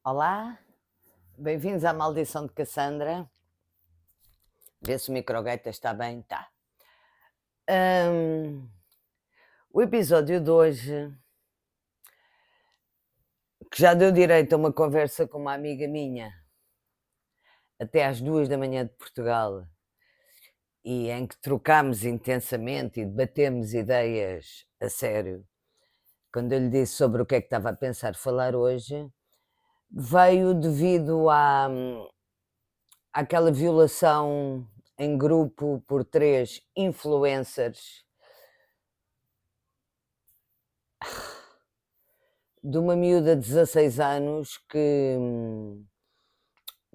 Olá, bem-vindos à Maldição de Cassandra. Vê se o microgaita está bem. Tá. O episódio de hoje, que já deu direito a uma conversa com uma amiga minha, até às 2 da manhã de Portugal, e em que trocámos intensamente e debatemos ideias a sério. Quando eu lhe disse sobre o que é que estava a pensar falar hoje, veio devido àquela violação em grupo por 3 influencers de uma miúda de 16 anos que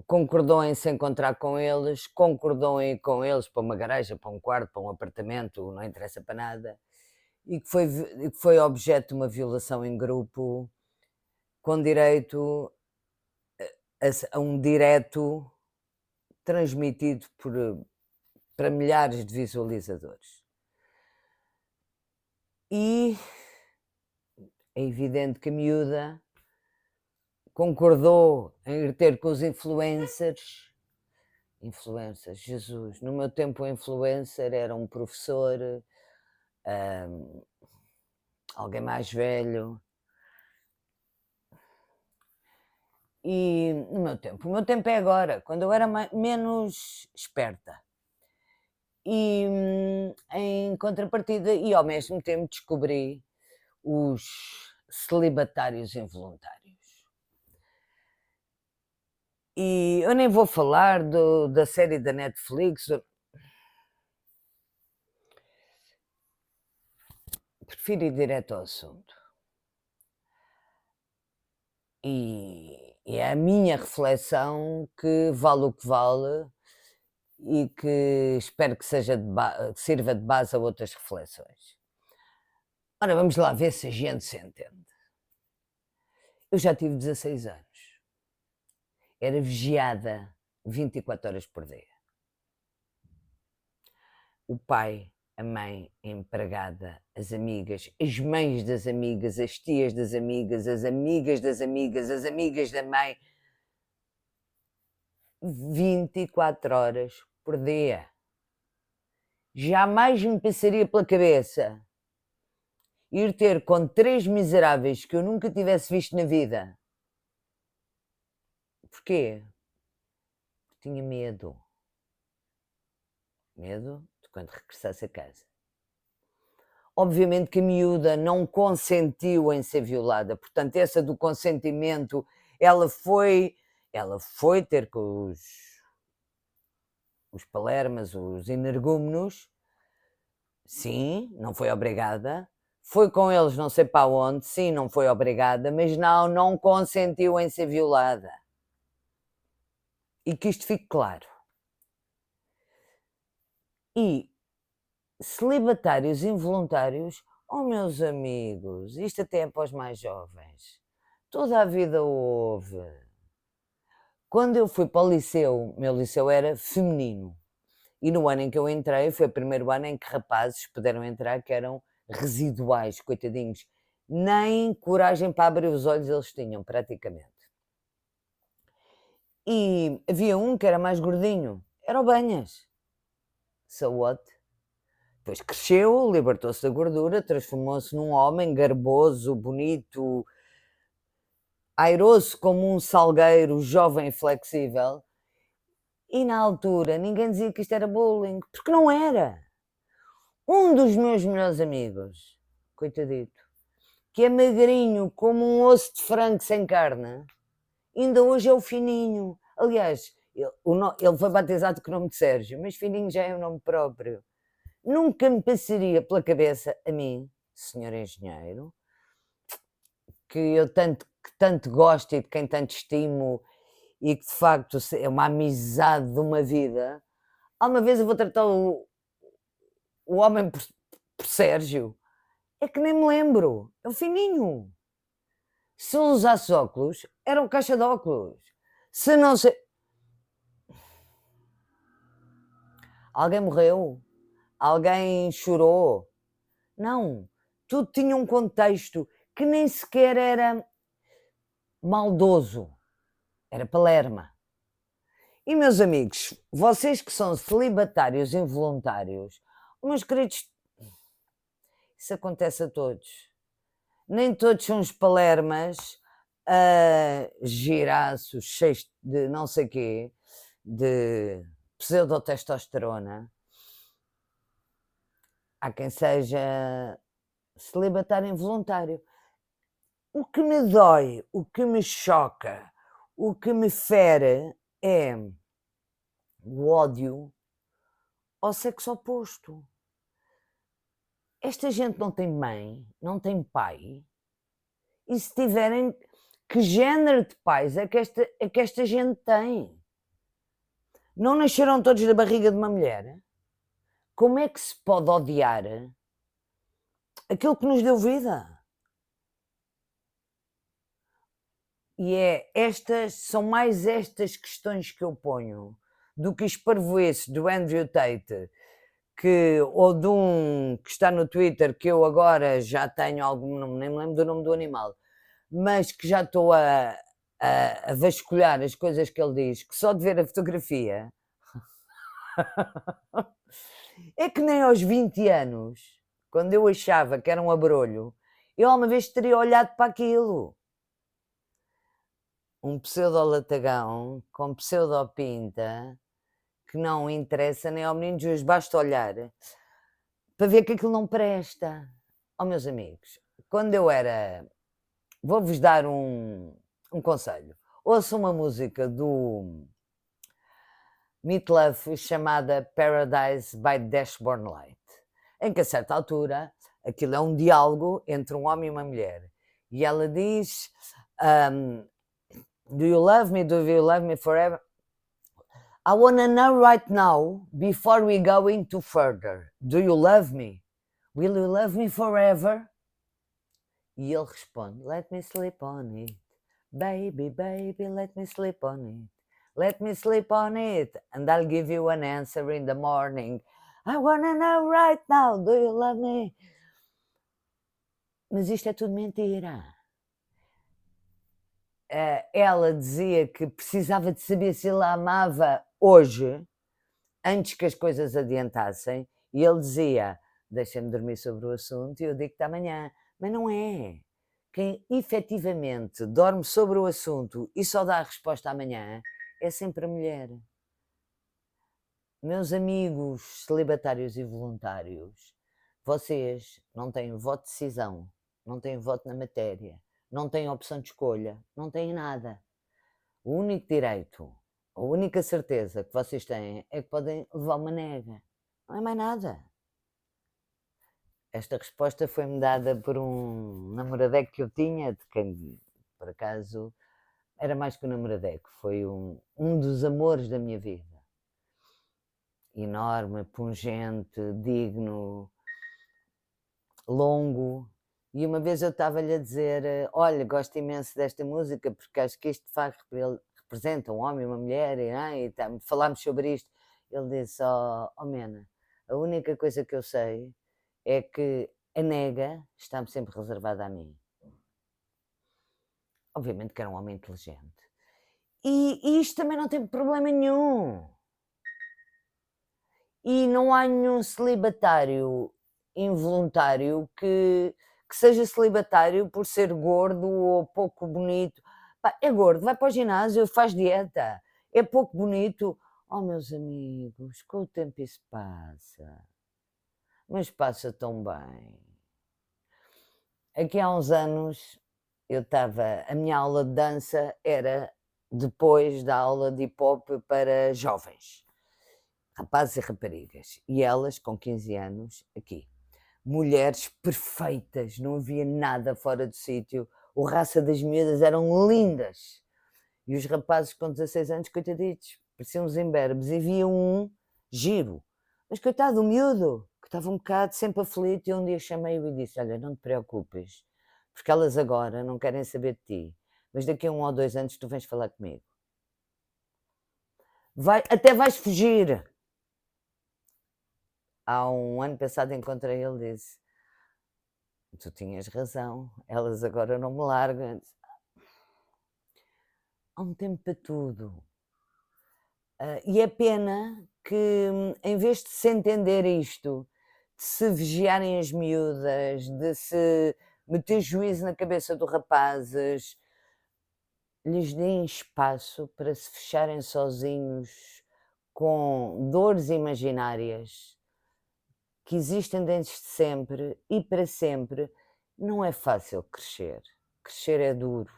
concordou em se encontrar com eles, concordou em ir com eles para uma garagem, para um quarto, para um apartamento, não interessa para nada, e que foi objeto de uma violação em grupo com direito a um direto transmitido para milhares de visualizadores. E é evidente que a miúda concordou em ir ter com os influencers, Jesus, no meu tempo o influencer era um professor, alguém mais velho, e no meu tempo, o meu tempo é agora, quando eu era menos esperta. E em contrapartida, e ao mesmo tempo descobri os celibatários involuntários. E eu nem vou falar da série da Netflix, prefiro ir direto ao assunto. E é a minha reflexão que vale o que vale e que espero que que sirva de base a outras reflexões. Ora, vamos lá ver se a gente se entende. Eu já tive 16 anos. Era vigiada 24 horas por dia. O pai, a mãe, a empregada, as amigas, as mães das amigas, as tias das amigas, as amigas das amigas, as amigas da mãe, 24 horas por dia. Jamais me passaria pela cabeça ir ter com 3 miseráveis que eu nunca tivesse visto na vida. Porquê? Porque tinha medo. Medo de quando regressasse a casa. Obviamente que a miúda não consentiu em ser violada, portanto essa do consentimento, ela foi ter com os palermas, os energúmenos, sim, não foi obrigada, foi com eles não sei para onde, sim, não foi obrigada, mas não consentiu em ser violada. E que isto fique claro. E celibatários involuntários, oh meus amigos, isto até é para os mais jovens. Toda a vida houve. Quando eu fui para o liceu, o meu liceu era feminino. E no ano em que eu entrei, foi o primeiro ano em que rapazes puderam entrar, que eram residuais, coitadinhos. Nem coragem para abrir os olhos eles tinham, praticamente. E havia um que era mais gordinho, era o Banhas. So what? Depois cresceu, libertou-se da gordura, transformou-se num homem garboso, bonito, airoso como um salgueiro, jovem e flexível. E na altura ninguém dizia que isto era bullying, porque não era. Um dos meus melhores amigos, coitadito, que é magrinho como um osso de frango sem carne, ainda hoje é o Fininho. Aliás, ele foi batizado com o nome de Sérgio, mas Fininho já é o nome próprio. Nunca me passaria pela cabeça a mim, senhor engenheiro, que eu tanto gosto e de quem tanto estimo e que de facto é uma amizade de uma vida. Alguma vez eu vou tratar o homem por Sérgio? É que nem me lembro. É o Fininho. Se ele usasse óculos, era um caixa de óculos. Se não sei. Alguém morreu? Alguém chorou? Não. Tudo tinha um contexto que nem sequer era maldoso. Era Palerma. E, meus amigos, vocês que são celibatários involuntários, meus queridos, isso acontece a todos. Nem todos são os palermas, giraços, cheios de não sei quê, de pseudotestosterona. Há quem seja celibatário involuntário. O que me dói, o que me choca, o que me fere é o ódio ao sexo oposto. Esta gente não tem mãe, não tem pai, e se tiverem, que género de pais é que esta gente tem? Não nasceram todos da barriga de uma mulher? Como é que se pode odiar aquilo que nos deu vida? E são mais estas questões que eu ponho do que os parvoices do Andrew Tate, ou de um que está no Twitter, que eu agora já tenho algum nome, nem me lembro do nome do animal, mas que já estou a vasculhar as coisas que ele diz, que só de ver a fotografia é que nem aos 20 anos, quando eu achava que era um abrolho, eu alguma vez teria olhado para aquilo. Um pseudo-latagão com pseudo-pinta que não interessa nem ao menino Jesus, basta olhar para ver que aquilo não presta. Oh, meus amigos, quando eu era... Vou-vos dar um conselho. Ouçam uma música do Meatloaf chamada Paradise by Dashboard Light, em que a certa altura aquilo é um diálogo entre um homem e uma mulher. E ela diz... do you love me? Do you love me forever? I want to know right now, before we go into further, do you love me? Will you love me forever? E ele responde, let me sleep on it. Baby, baby, let me sleep on it. Let me sleep on it, and I'll give you an answer in the morning. I want to know right now, do you love me? Mas isto é tudo mentira. Ela dizia que precisava de saber se ele a amava hoje, antes que as coisas adiantassem, e ele dizia, deixa-me dormir sobre o assunto e eu digo-te amanhã. Mas não é. Quem efetivamente dorme sobre o assunto e só dá a resposta amanhã é sempre a mulher. Meus amigos celibatários e voluntários, vocês não têm voto de decisão, não têm voto na matéria, não têm opção de escolha, não têm nada. O único direito, a única certeza que vocês têm é que podem levar uma nega. Não é mais nada. Esta resposta foi-me dada por um namoradeco que eu tinha, de quem, por acaso, era mais que um namoradeco. Foi um dos amores da minha vida. Enorme, pungente, digno, longo. E uma vez eu estava-lhe a dizer, olha, gosto imenso desta música porque acho que isto representa um homem e uma mulher e falámos sobre isto. Ele disse, oh Mena, a única coisa que eu sei é que a nega está-me sempre reservada a mim. Obviamente que era um homem inteligente. E isto também não tem problema nenhum. E não há nenhum celibatário involuntário que seja celibatário por ser gordo ou pouco bonito. Pá, é gordo, vai para o ginásio, faz dieta. É pouco bonito. Oh, meus amigos, com o tempo isso passa. Mas passa tão bem. Aqui há uns anos, a minha aula de dança era depois da aula de hip-hop para jovens, rapazes e raparigas. E elas, com 15 anos, aqui, mulheres perfeitas, não havia nada fora do sítio. O raça das miúdas eram lindas. E os rapazes com 16 anos, coitaditos, pareciam uns imberbes. E havia um giro. Mas coitado, o miúdo, que estava um bocado sempre aflito, e um dia chamei-o e disse, olha, não te preocupes, porque elas agora não querem saber de ti, mas daqui a 1 ou 2 anos tu vens falar comigo. Até vais fugir. Há um ano passado encontrei ele e disse, tu tinhas razão, elas agora não me largam. há um tempo para tudo. E é pena que, em vez de se entender isto, de se vigiarem as miúdas, de se meter juízo na cabeça dos rapazes, lhes deem espaço para se fecharem sozinhos com dores imaginárias que existem desde sempre e para sempre. Não é fácil crescer. Crescer é duro.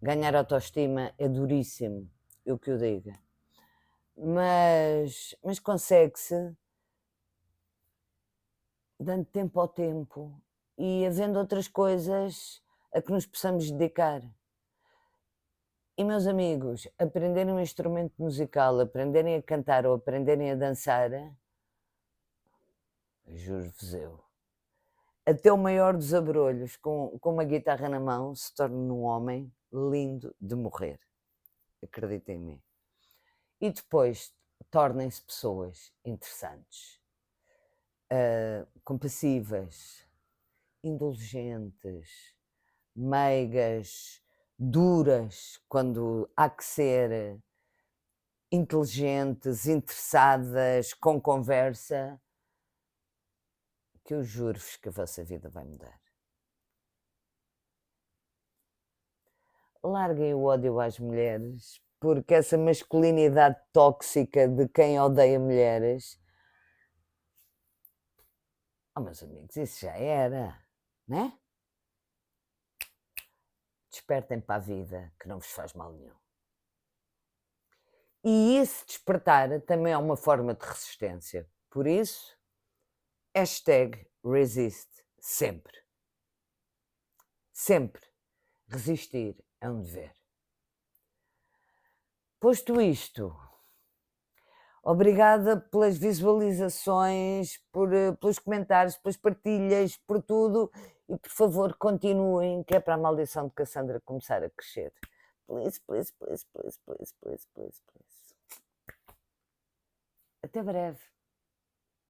Ganhar autoestima é duríssimo, eu que o diga. Mas consegue-se dando tempo ao tempo e havendo outras coisas a que nos possamos dedicar. E, meus amigos, aprenderem um instrumento musical, aprenderem a cantar ou aprenderem a dançar, juro-vos eu, até o maior dos abrolhos com uma guitarra na mão se torna um homem lindo de morrer. Acreditem em mim. E depois tornem-se pessoas interessantes, compassivas, indulgentes, meigas, duras, quando há que ser, inteligentes, interessadas, com conversa, que eu juro-vos que a vossa vida vai mudar. Larguem o ódio às mulheres, porque essa masculinidade tóxica de quem odeia mulheres, meus amigos, isso já era, né? Despertem para a vida, que não vos faz mal nenhum. E esse despertar também é uma forma de resistência. Por isso, #resiste sempre. Sempre. Resistir é um dever. Posto isto, obrigada pelas visualizações, pelos comentários, pelas partilhas, por tudo. E por favor, continuem, que é para a maldição de Cassandra começar a crescer. Please, please, please, please, please, please, please, please. Até breve.